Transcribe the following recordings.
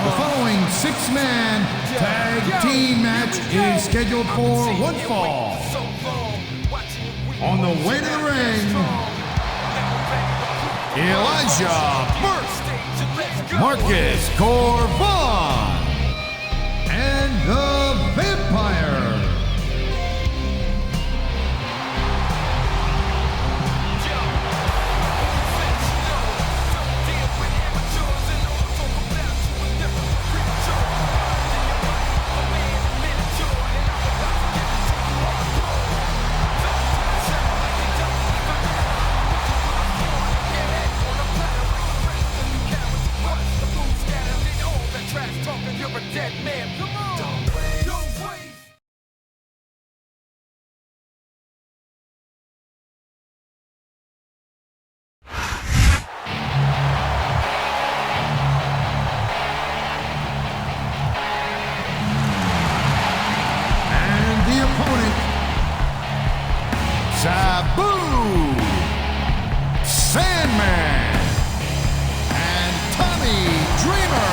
The following six-man tag team match is scheduled for one fall. On the way to the ring, Elijah Burke, Marcus Corvon, and the Vampire. Sabu, Sandman, and Tommy Dreamer.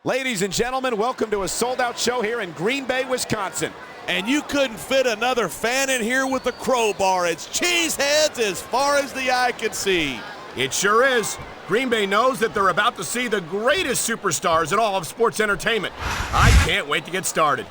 Ladies and gentlemen, welcome to a sold-out show here in Green Bay, Wisconsin. And you couldn't fit another fan in here with a crowbar. It's cheeseheads as far as the eye can see. It sure is. Green Bay knows that they're about to see the greatest superstars in all of sports entertainment. I can't wait to get started.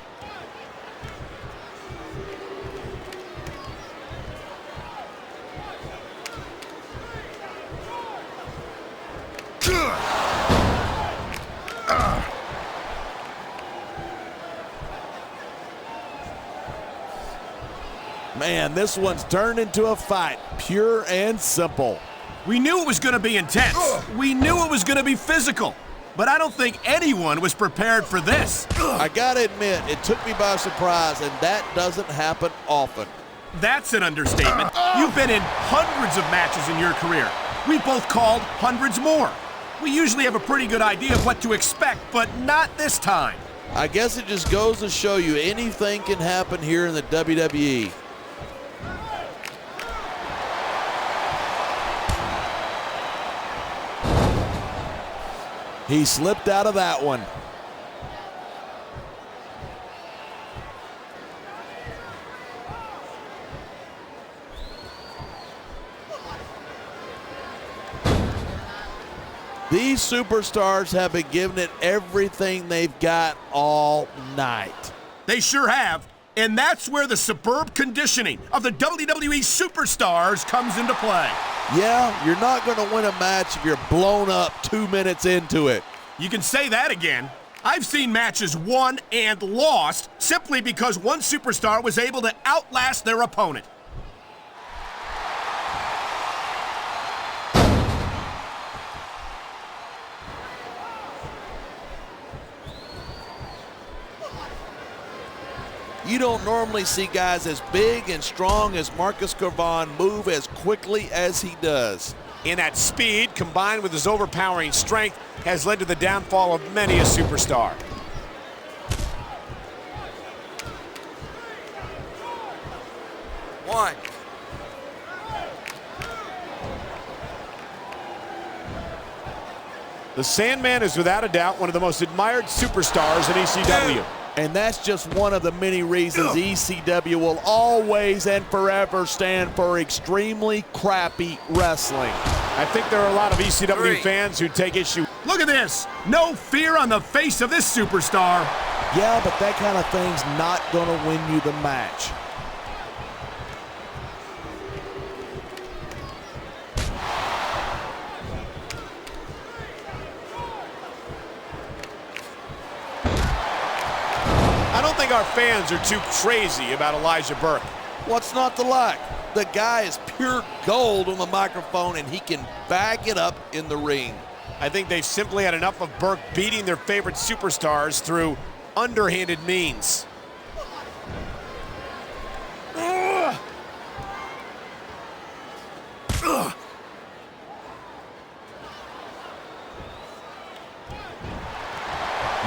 Man, this one's turned into a fight, pure and simple. We knew it was going to be intense. We knew it was going to be physical. But I don't think anyone was prepared for this. I gotta admit, it took me by surprise, and that doesn't happen often. That's an understatement. You've been in hundreds of matches in your career. We both called hundreds more. We usually have a pretty good idea of what to expect, but not this time. I guess it just goes to show you anything can happen here in the WWE. He slipped out of that one. These superstars have been giving it everything they've got all night. They sure have. And that's where the superb conditioning of the WWE superstars comes into play. Yeah, you're not going to win a match if you're blown up 2 minutes into it. You can say that again. I've seen matches won and lost simply because one superstar was able to outlast their opponent. You don't normally see guys as big and strong as Marcus Corvon move as quickly as he does. And that speed, combined with his overpowering strength, has led to the downfall of many a superstar. One. The Sandman is without a doubt one of the most admired superstars in ECW. And that's just one of the many reasons ECW will always and forever stand for extremely crappy wrestling. I think there are a lot of ECW fans who take issue. Look at this. No fear on the face of this superstar. Yeah, but that kind of thing's not going to win you the match. I don't think our fans are too crazy about Elijah Burke. What's not to like? The guy is pure gold on the microphone, and he can back it up in the ring. I think they've simply had enough of Burke beating their favorite superstars through underhanded means.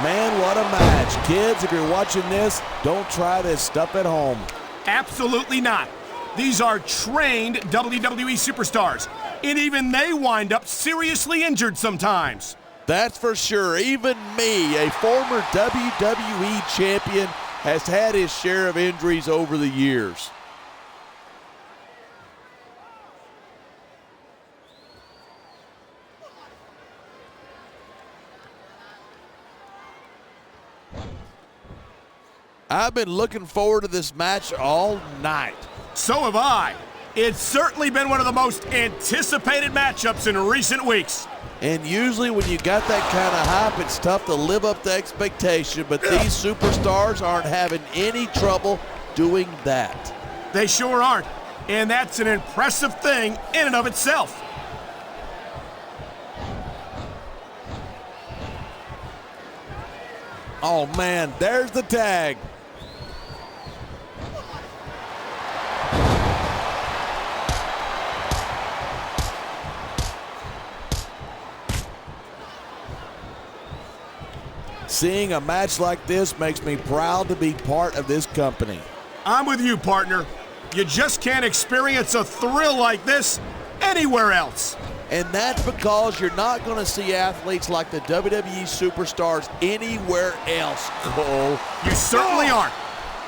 Man, what a match. Kids, if you're watching this, don't try this stuff at home. Absolutely not. These are trained WWE superstars, and even they wind up seriously injured sometimes. That's for sure. Even me, a former WWE champion, has had his share of injuries over the years. I've been looking forward to this match all night. So have I. It's certainly been one of the most anticipated matchups in recent weeks. And usually when you got that kind of hype, it's tough to live up to expectation, but these superstars aren't having any trouble doing that. They sure aren't, and that's an impressive thing in and of itself. Oh man, there's the tag. Seeing a match like this makes me proud to be part of this company. I'm with you, partner. You just can't experience a thrill like this anywhere else. And that's because you're not going to see athletes like the WWE superstars anywhere else, Cole. You certainly aren't.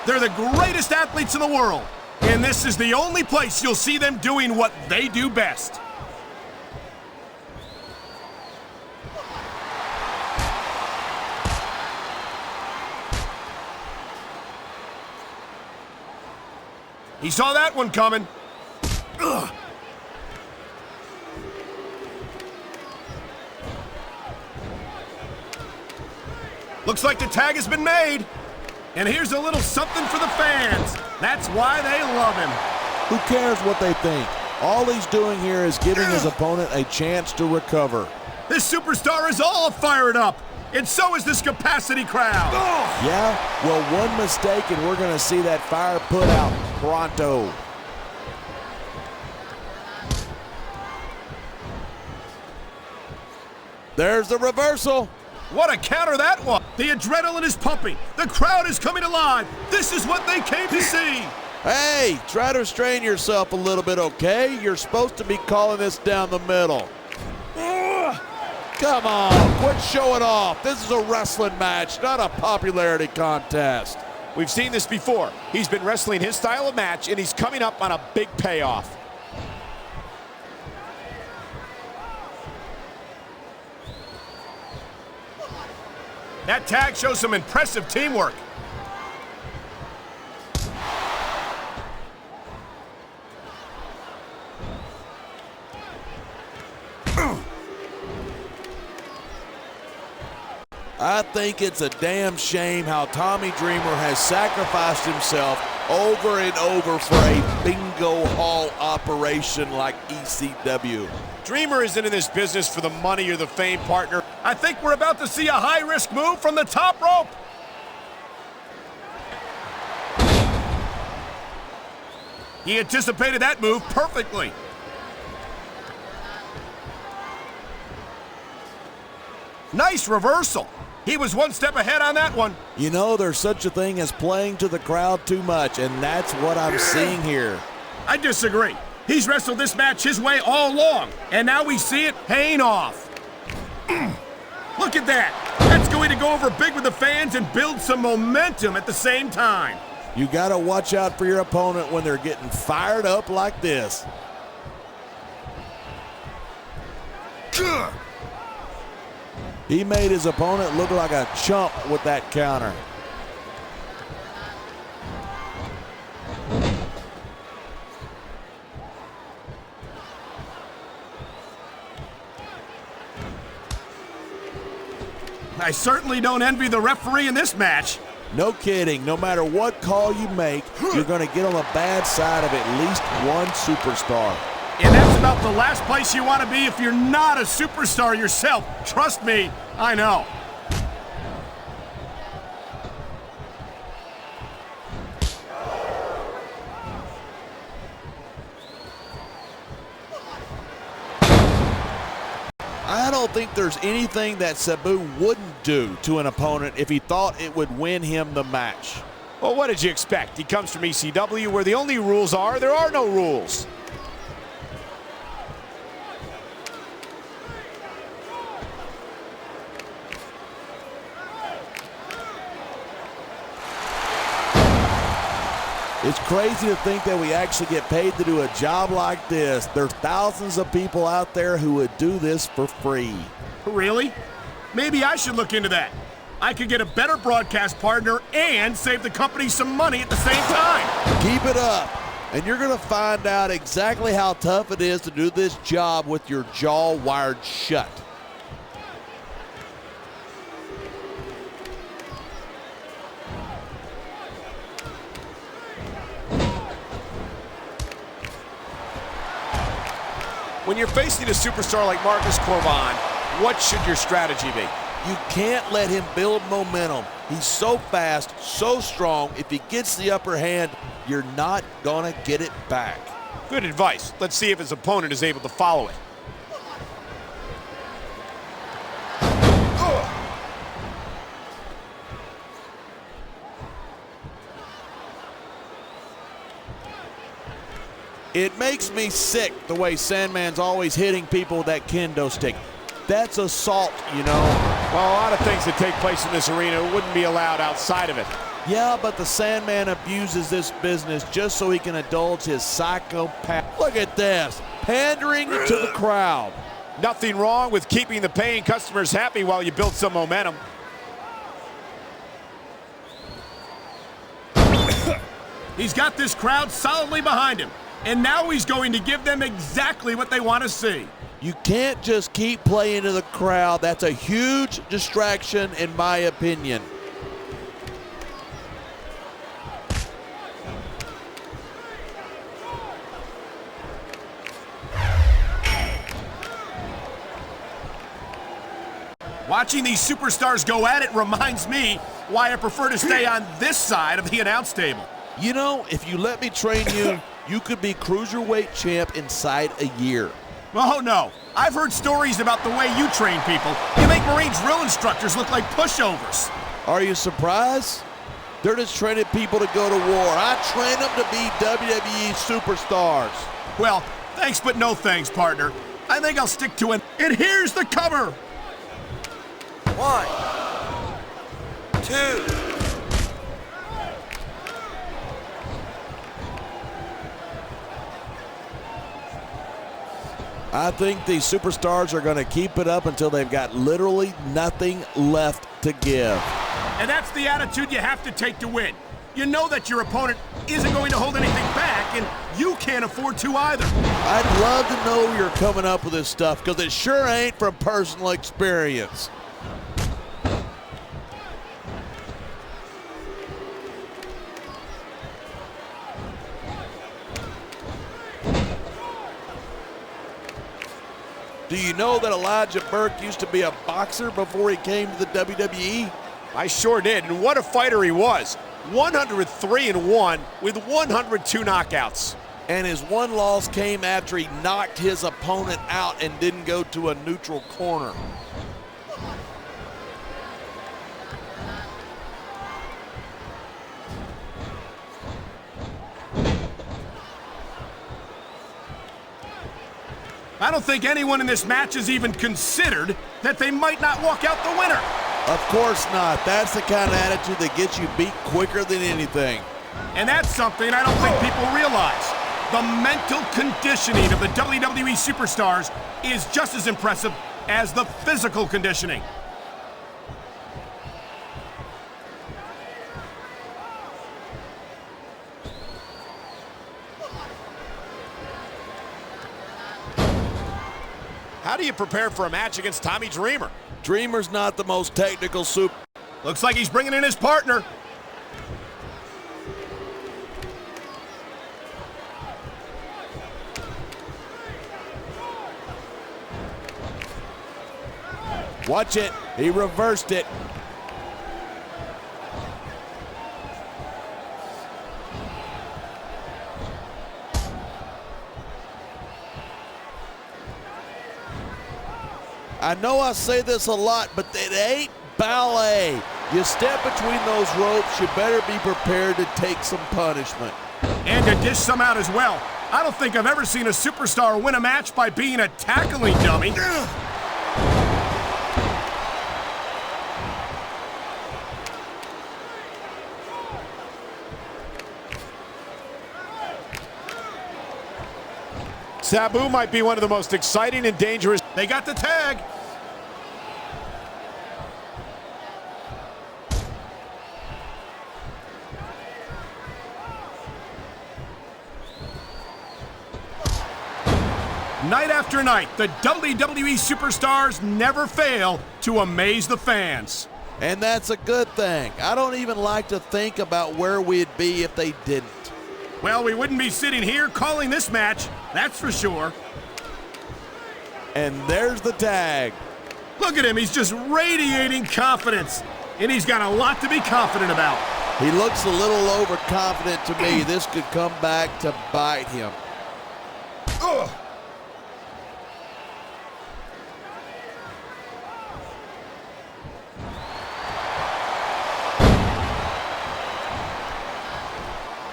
They're the greatest athletes in the world, and this is the only place you'll see them doing what they do best. He saw that one coming. Ugh. Looks like the tag has been made. And here's a little something for the fans. That's why they love him. Who cares what they think? All he's doing here is giving his opponent a chance to recover. This superstar is all fired up. And so is this capacity crowd. Yeah? Well, one mistake and we're going to see that fire put out pronto. There's the reversal. What a counter that was. The adrenaline is pumping. The crowd is coming alive. This is what they came to see. Hey, try to restrain yourself a little bit, okay? You're supposed to be calling this down the middle. Come on, quit showing off. This is a wrestling match, not a popularity contest. We've seen this before. He's been wrestling his style of match, and he's coming up on a big payoff. That tag shows some impressive teamwork. I think it's a damn shame how Tommy Dreamer has sacrificed himself over and over for a bingo hall operation like ECW. Dreamer isn't in this business for the money or the fame, partner. I think we're about to see a high-risk move from the top rope. He anticipated that move perfectly. Nice reversal. He was one step ahead on that one. You know, there's such a thing as playing to the crowd too much, and that's what I'm seeing here. I disagree. He's wrestled this match his way all along, and now we see it paying off. Look at that. That's going to go over big with the fans and build some momentum at the same time. You got to watch out for your opponent when they're getting fired up like this. He made his opponent look like a chump with that counter. I certainly don't envy the referee in this match. No kidding. No matter what call you make, you're going to get on the bad side of at least one superstar. And that's about the last place you want to be if you're not a superstar yourself. Trust me, I know. I don't think there's anything that Sabu wouldn't do to an opponent if he thought it would win him the match. Well, what did you expect? He comes from ECW, where the only rules are there are no rules. It's crazy to think that we actually get paid to do a job like this. There's thousands of people out there who would do this for free. Really? Maybe I should look into that. I could get a better broadcast partner and save the company some money at the same time. Keep it up, and you're going to find out exactly how tough it is to do this job with your jaw wired shut. When you're facing a superstar like Marcus Corban, what should your strategy be? You can't let him build momentum. He's so fast, so strong. If he gets the upper hand, you're not gonna get it back. Good advice. Let's see if his opponent is able to follow it. It makes me sick the way Sandman's always hitting people with that kendo stick. That's assault, you know. Well, a lot of things that take place in this arena wouldn't be allowed outside of it. Yeah, but the Sandman abuses this business just so he can indulge his psychopath. Look at this, pandering to the crowd. Nothing wrong with keeping the paying customers happy while you build some momentum. He's got this crowd solidly behind him, and now he's going to give them exactly what they want to see. You can't just keep playing to the crowd. That's a huge distraction, in my opinion. Watching these superstars go at it reminds me why I prefer to stay on this side of the announce table. You know, if you let me train you, you could be cruiserweight champ inside a year. Oh, no. I've heard stories about the way you train people. You make Marine drill instructors look like pushovers. Are you surprised? They're just training people to go to war. I train them to be WWE superstars. Well, thanks but no thanks, partner. I think I'll stick to it. And here's the cover. 1, 2. I think these superstars are going to keep it up until they've got literally nothing left to give. And that's the attitude you have to take to win. You know that your opponent isn't going to hold anything back, and you can't afford to either. I'd love to know you're coming up with this stuff, because it sure ain't from personal experience. Do you know that Burke used to be a boxer before he came to the WWE? I sure did, and what a fighter he was. 103-1 with 102 knockouts. And his one loss came after he knocked his opponent out and didn't go to a neutral corner. I don't think anyone in this match has even considered that they might not walk out the winner. Of course not. That's the kind of attitude that gets you beat quicker than anything. And that's something I don't think people realize. The mental conditioning of the WWE superstars is just as impressive as the physical conditioning. How do you prepare for a match against Tommy Dreamer? Dreamer's not the most technical super. Looks like he's bringing in his partner. Watch it. He reversed it. I know I say this a lot, but it ain't ballet. You step between those ropes, you better be prepared to take some punishment. And to dish some out as well. I don't think I've ever seen a superstar win a match by being a tackling dummy. Sabu might be one of the most exciting and dangerous. They got the tag. Night after night, the WWE superstars never fail to amaze the fans. And that's a good thing. I don't even like to think about where we'd be if they didn't. Well, we wouldn't be sitting here calling this match, that's for sure. And there's the tag. Look at him, he's just radiating confidence. And he's got a lot to be confident about. He looks a little overconfident to me. This could come back to bite him. Ugh.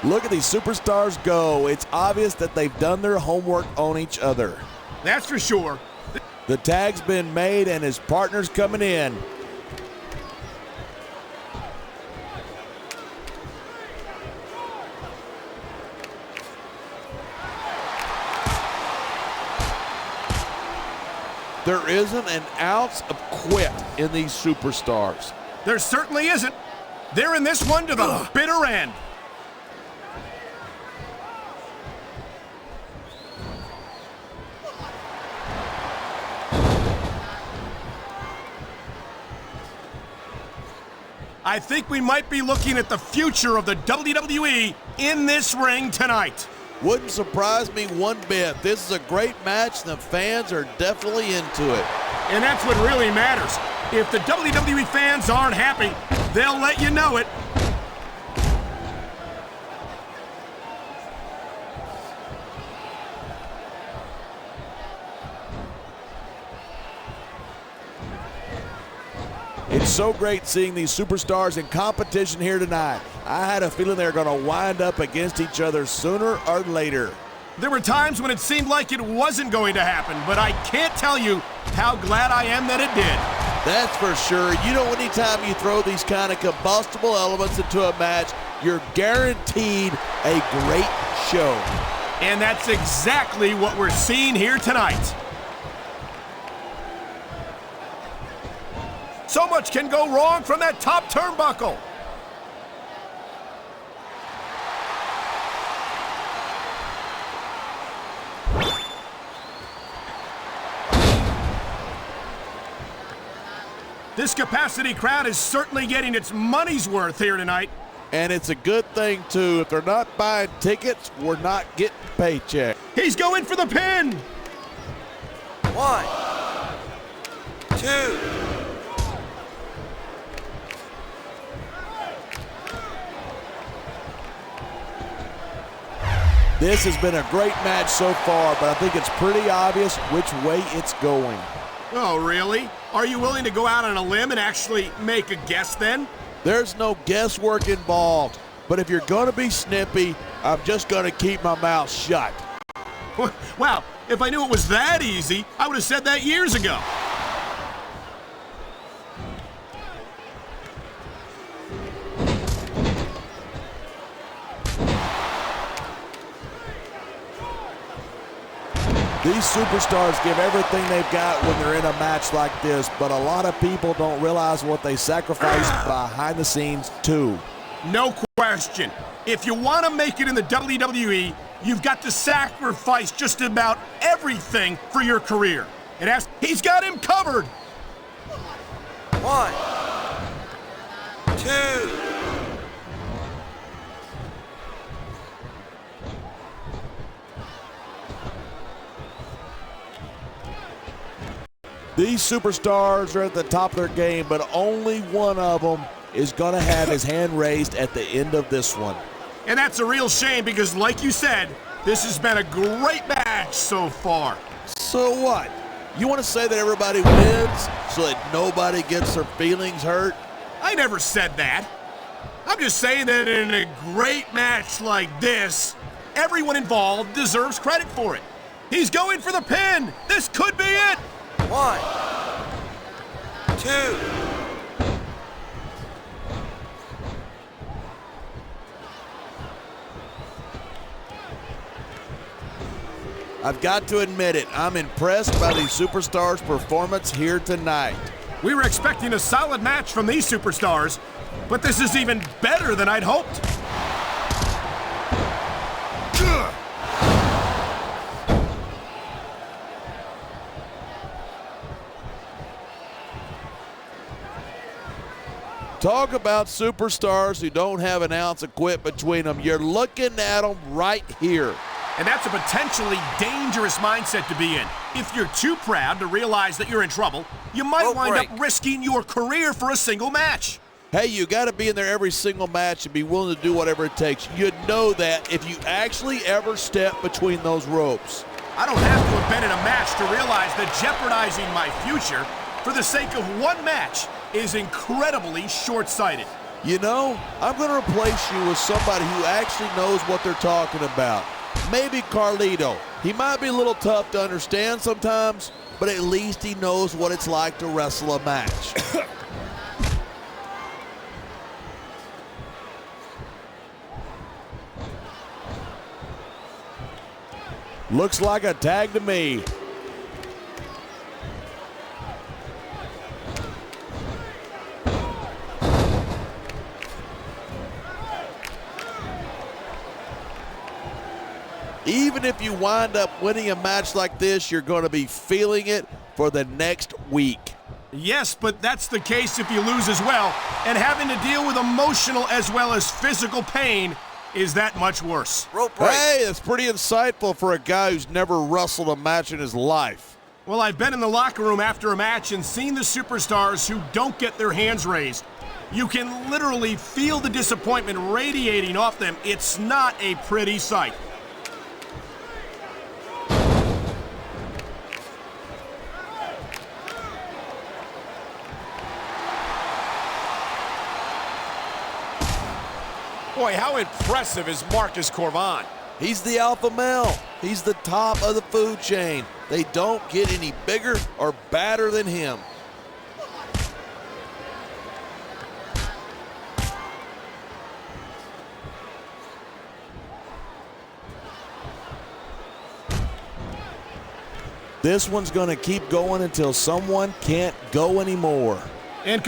Look at these superstars go. It's obvious that they've done their homework on each other. That's for sure. The tag's been made and his partner's coming in. There isn't an ounce of quit in these superstars. There certainly isn't. They're in this one to the bitter end. I think we might be looking at the future of the WWE in this ring tonight. Wouldn't surprise me one bit. This is a great match, and the fans are definitely into it. And that's what really matters. If the WWE fans aren't happy, they'll let you know it. It's so great seeing these superstars in competition here tonight. I had a feeling they were going to wind up against each other sooner or later. There were times when it seemed like it wasn't going to happen, but I can't tell you how glad I am that it did. That's for sure. You know, anytime you throw these kind of combustible elements into a match, you're guaranteed a great show. And that's exactly what we're seeing here tonight. So much can go wrong from that top turnbuckle. This capacity crowd is certainly getting its money's worth here tonight. And it's a good thing, too. If they're not buying tickets, we're not getting paycheck. He's going for the pin. 1, 2. This has been a great match so far, but I think it's pretty obvious which way it's going. Oh, really? Are you willing to go out on a limb and actually make a guess then? There's no guesswork involved, but if you're going to be snippy, I'm just going to keep my mouth shut. Wow, if I knew it was that easy, I would have said that years ago. These superstars give everything they've got when they're in a match like this, but a lot of people don't realize what they sacrifice behind the scenes, too. No question. If you want to make it in the WWE, you've got to sacrifice just about everything for your career. He's got him covered. 1, 2. These superstars are at the top of their game, but only one of them is going to have his hand raised at the end of this one. And that's a real shame because, like you said, this has been a great match so far. So what? You want to say that everybody wins so that nobody gets their feelings hurt? I never said that. I'm just saying that in a great match like this, everyone involved deserves credit for it. He's going for the pin. This could be it. 1, 2. I've got to admit it, I'm impressed by these superstars' performance here tonight. We were expecting a solid match from these superstars, but this is even better than I'd hoped. Ugh. Talk about superstars who don't have an ounce of quit between them. You're looking at them right here. And that's a potentially dangerous mindset to be in. If you're too proud to realize that you're in trouble, you might wind up risking your career for a single match. Hey, you got to be in there every single match and be willing to do whatever it takes. You'd know that if you actually ever step between those ropes. I don't have to have been in a match to realize that jeopardizing my future for the sake of one match is incredibly short-sighted. You know, I'm going to replace you with somebody who actually knows what they're talking about. Maybe Carlito. He might be a little tough to understand sometimes, but at least he knows what it's like to wrestle a match. Looks like a tag to me. Even if you wind up winning a match like this, you're going to be feeling it for the next week. Yes, but that's the case if you lose as well, and having to deal with emotional as well as physical pain is that much worse. Rope break. Hey, that's pretty insightful for a guy who's never wrestled a match in his life. Well, I've been in the locker room after a match and seen the superstars who don't get their hands raised. You can literally feel the disappointment radiating off them. It's not a pretty sight. Boy, how impressive is Marcus Corvan? He's the alpha male. He's the top of the food chain. They don't get any bigger or badder than him. This one's going to keep going until someone can't go anymore. And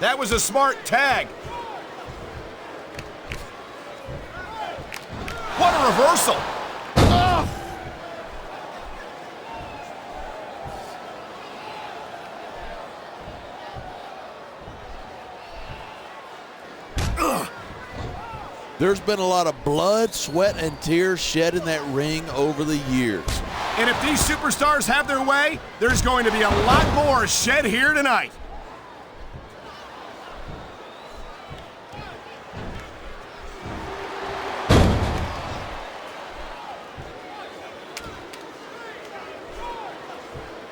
that was a smart tag. What a reversal! Ugh. Ugh. There's been a lot of blood, sweat, and tears shed in that ring over the years. And if these superstars have their way, there's going to be a lot more shed here tonight.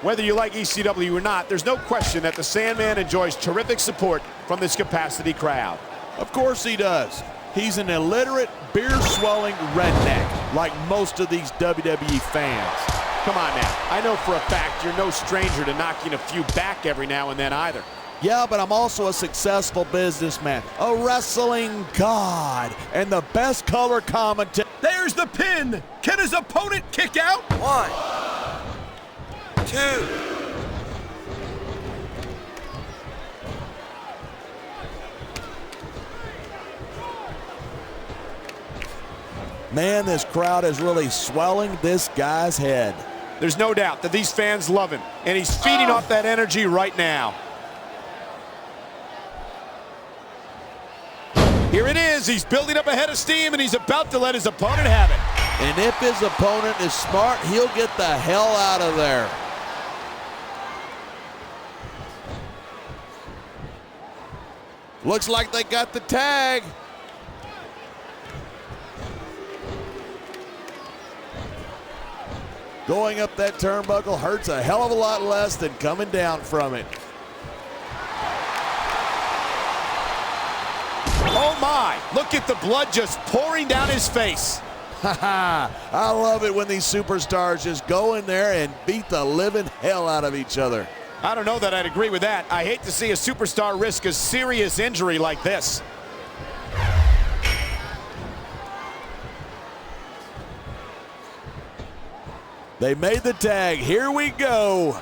Whether you like ECW or not, there's no question that the Sandman enjoys terrific support from this capacity crowd. Of course he does. He's an illiterate, beer-swelling redneck, like most of these WWE fans. Come on now. I know for a fact you're no stranger to knocking a few back every now and then either. Yeah, but I'm also a successful businessman, a wrestling god, and the best color commentator. There's the pin. Can his opponent kick out? 1, 2. Man, this crowd is really swelling this guy's head. There's no doubt that these fans love him, and he's feeding off that energy right now. Here it is. He's building up a head of steam, and he's about to let his opponent have it. And if his opponent is smart, he'll get the hell out of there. Looks like they got the tag. Going up that turnbuckle hurts a hell of a lot less than coming down from it. Oh my, look at the blood just pouring down his face. I love it when these superstars just go in there and beat the living hell out of each other. I don't know that I'd agree with that. I hate to see a superstar risk a serious injury like this. They made the tag. Here we go.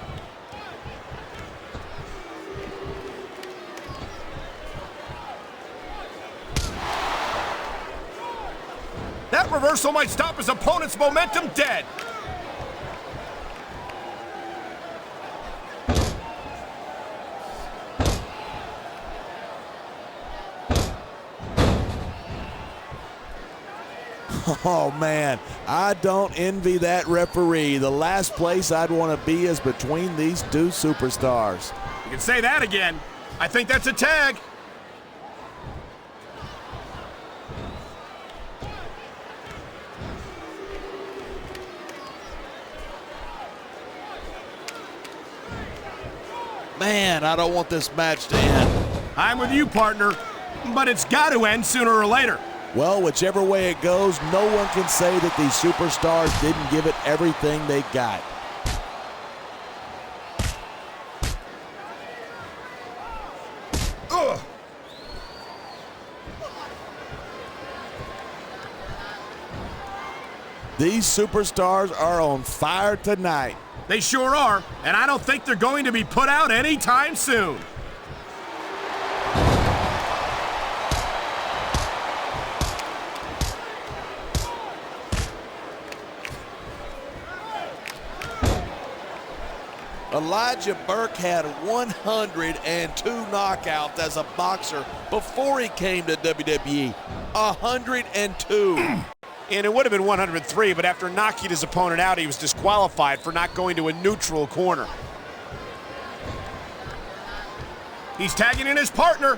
That reversal might stop his opponent's momentum dead. Oh man, I don't envy that referee. The last place I'd want to be is between these two superstars. You can say that again. I think that's a tag. Man, I don't want this match to end. I'm with you, partner, but it's got to end sooner or later. Well, whichever way it goes, no one can say that these superstars didn't give it everything they got. Ugh. These superstars are on fire tonight. They sure are, and I don't think they're going to be put out anytime soon. Elijah Burke had 102 knockouts as a boxer before he came to WWE. 102. And it would have been 103, but after knocking his opponent out, he was disqualified for not going to a neutral corner. He's tagging in his partner.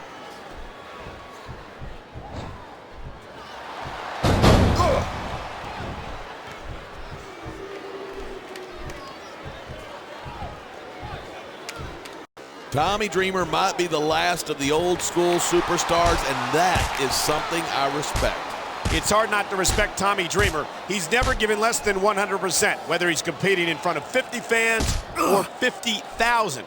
Tommy Dreamer might be the last of the old school superstars, and that is something I respect. It's hard not to respect Tommy Dreamer. He's never given less than 100%, whether he's competing in front of 50 fans or 50,000.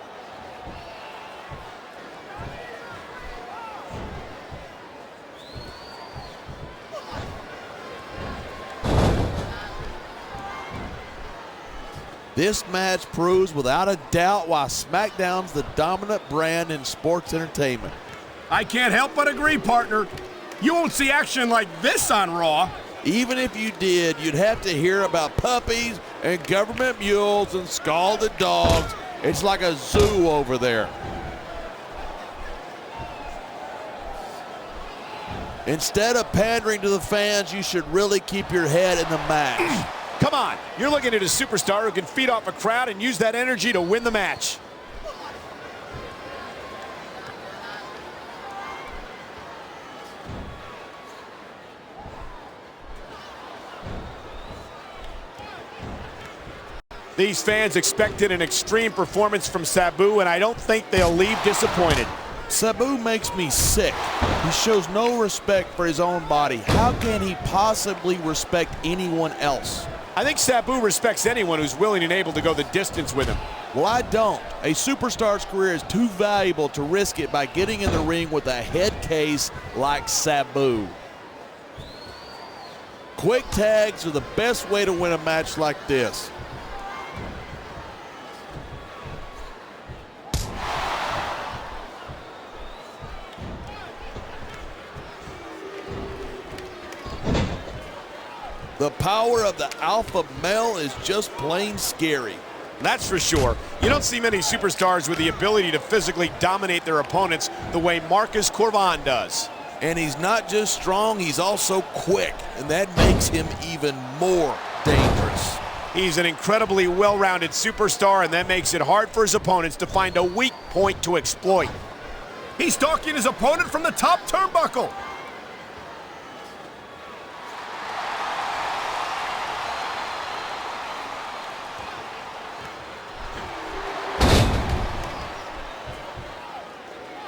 This match proves without a doubt why SmackDown's the dominant brand in sports entertainment. I can't help but agree, partner. You won't see action like this on Raw. Even if you did, you'd have to hear about puppies and government mules and scalded dogs. It's like a zoo over there. Instead of pandering to the fans, you should really keep your head in the match. Come on, you're looking at a superstar who can feed off a crowd and use that energy to win the match. These fans expected an extreme performance from Sabu, and I don't think they'll leave disappointed. Sabu makes me sick. He shows no respect for his own body. How can he possibly respect anyone else? I think Sabu respects anyone who's willing and able to go the distance with him. Well, I don't. A superstar's career is too valuable to risk it by getting in the ring with a head case like Sabu. Quick tags are the best way to win a match like this. The power of the alpha male is just plain scary. That's for sure. You don't see many superstars with the ability to physically dominate their opponents the way Marcus Corvan does. And he's not just strong, he's also quick, and that makes him even more dangerous. He's an incredibly well-rounded superstar, and that makes it hard for his opponents to find a weak point to exploit. He's stalking his opponent from the top turnbuckle.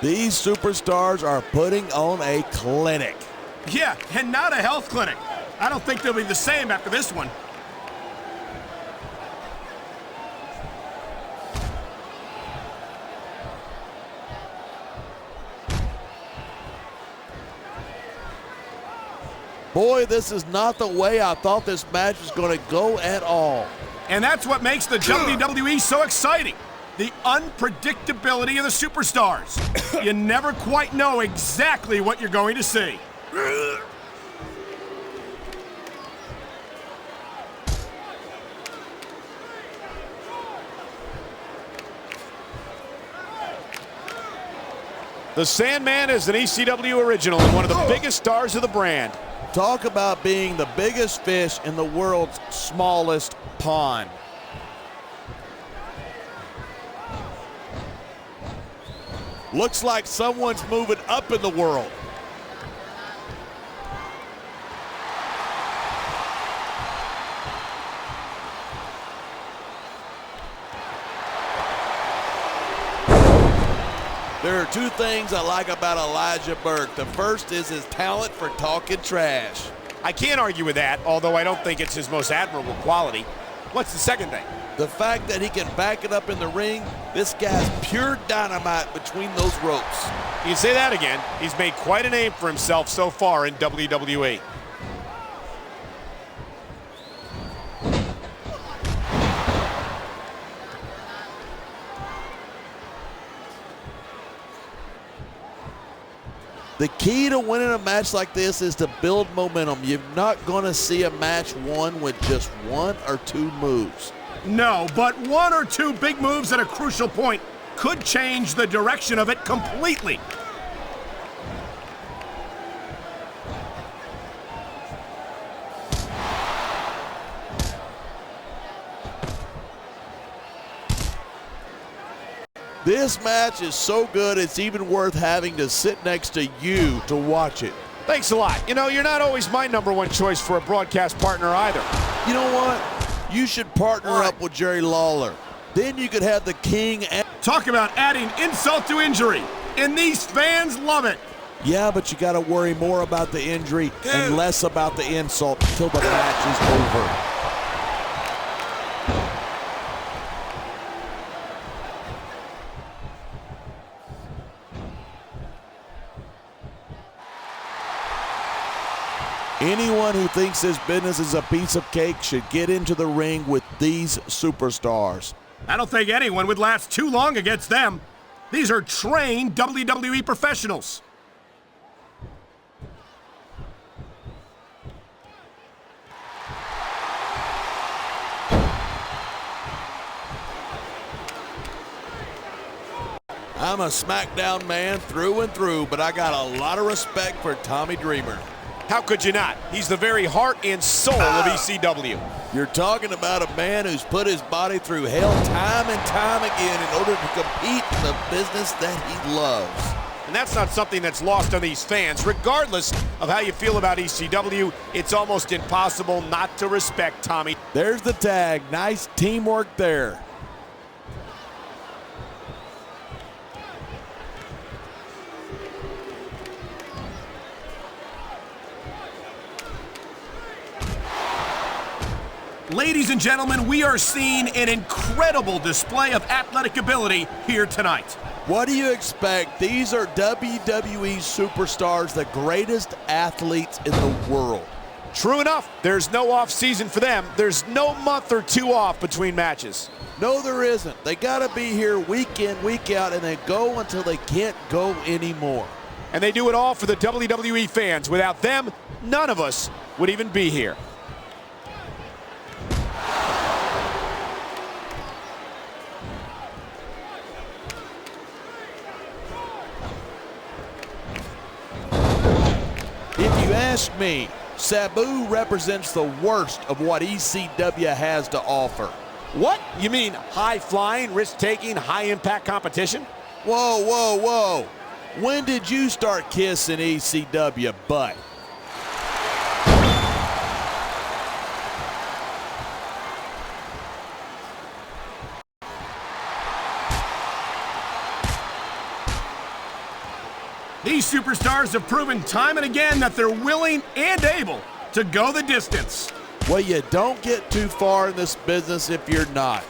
These superstars are putting on a clinic. Yeah, and not a health clinic. I don't think they'll be the same after this one. Boy, this is not the way I thought this match was going to go at all. And that's what makes the WWE so exciting. The unpredictability of the superstars. You never quite know exactly what you're going to see. The Sandman is an ECW original and one of the biggest stars of the brand. Talk about being the biggest fish in the world's smallest pond. Looks like someone's moving up in the world. There are two things I like about Elijah Burke. The first is his talent for talking trash. I can't argue with that, although I don't think it's his most admirable quality. What's the second thing? The fact that he can back it up in the ring, this guy's pure dynamite between those ropes. You can say that again. He's made quite a name for himself so far in WWE. The key to winning a match like this is to build momentum. You're not going to see a match won with just one or two moves. No, but one or two big moves at a crucial point could change the direction of it completely. This match is so good, it's even worth having to sit next to you to watch it. Thanks a lot. You know, you're not always my #1 choice for a broadcast partner either. You know what? You should partner up with Jerry Lawler. Then you could have the king. Talk about adding insult to injury. And these fans love it. Yeah, but you got to worry more about the injury and less about the insult until the match is over. Anyone who thinks this business is a piece of cake should get into the ring with these superstars. I don't think anyone would last too long against them. These are trained WWE professionals. I'm a SmackDown man through and through, but I got a lot of respect for Tommy Dreamer. How could you not? He's the very heart and soul of ECW. You're talking about a man who's put his body through hell time and time again in order to compete in the business that he loves. And that's not something that's lost on these fans. Regardless of how you feel about ECW, it's almost impossible not to respect Tommy. There's the tag. Nice teamwork there. Ladies and gentlemen, we are seeing an incredible display of athletic ability here tonight. What do you expect? These are WWE superstars, the greatest athletes in the world. True enough, there's no off season for them. There's no month or two off between matches. No, there isn't. They got to be here week in, week out, and they go until they can't go anymore. And they do it all for the WWE fans. Without them, none of us would even be here. ask me, Sabu represents the worst of what ECW has to offer. What? You mean high-flying, risk-taking, high-impact competition? Whoa, whoa, whoa. When did you start kissing ECW butt? These superstars have proven time and again that they're willing and able to go the distance. Well, you don't get too far in this business if you're not.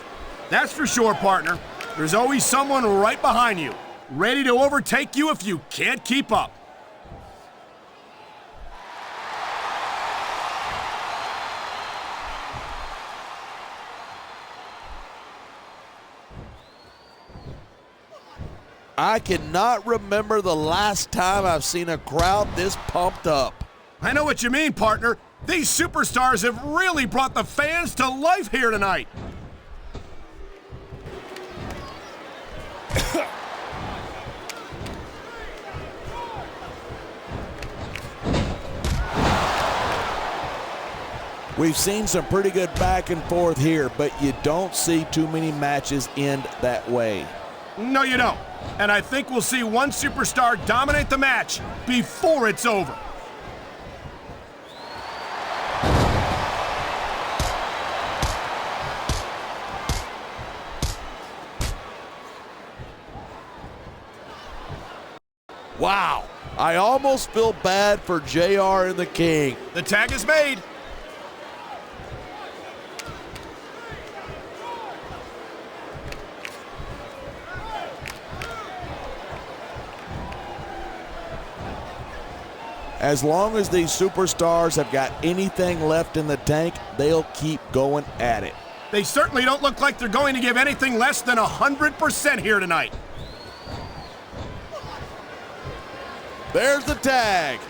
That's for sure, partner. There's always someone right behind you, ready to overtake you if you can't keep up. I cannot remember the last time I've seen a crowd this pumped up. I know what you mean, partner. These superstars have really brought the fans to life here tonight. We've seen some pretty good back and forth here, but you don't see too many matches end that way. No, you don't. And I think we'll see one superstar dominate the match before it's over. Wow, I almost feel bad for JR and the King. The tag is made. As long as these superstars have got anything left in the tank, they'll keep going at it. They certainly don't look like they're going to give anything less than 100% here tonight. There's the tag.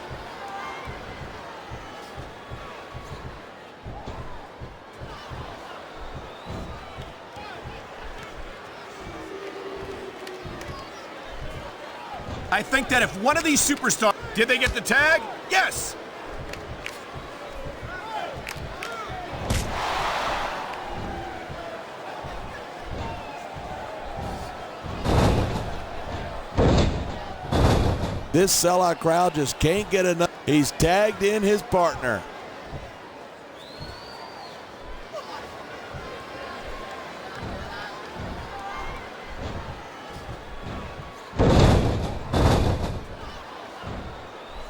I think that if one of these superstars... Did they get the tag? Yes! This sellout crowd just can't get enough. He's tagged in his partner.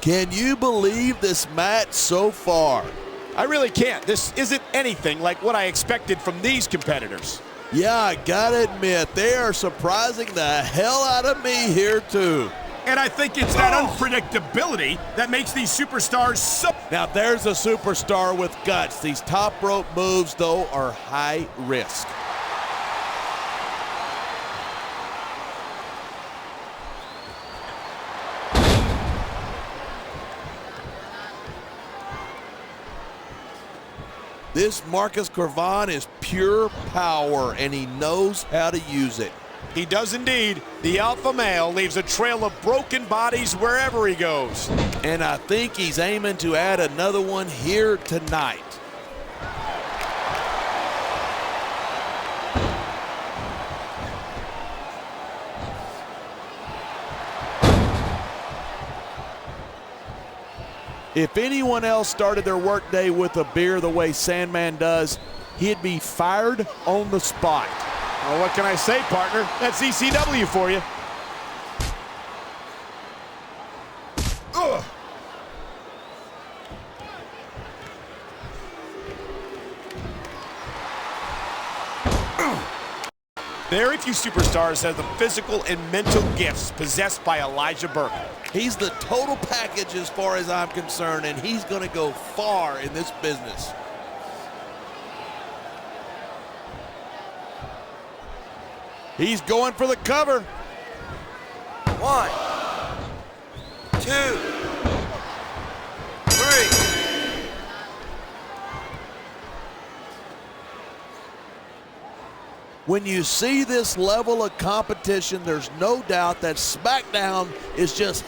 Can you believe this match so far? I really can't. This isn't anything like what I expected from these competitors. Yeah, I gotta admit, they are surprising the hell out of me here too. And I think it's that unpredictability that makes these superstars so... Now there's a superstar with guts. These top rope moves, though, are high risk. This Marcus Cravan is pure power, and he knows how to use it. He does indeed. The alpha male leaves a trail of broken bodies wherever he goes. And I think he's aiming to add another one here tonight. If anyone else started their workday with a beer the way Sandman does, he'd be fired on the spot. Well, what can I say, partner? That's ECW for you. Ugh. Very few superstars have the physical and mental gifts possessed by Elijah Burke. He's the total package as far as I'm concerned, and he's going to go far in this business. He's going for the cover. 1, 2, 3. When you see this level of competition, there's no doubt that Smackdown is just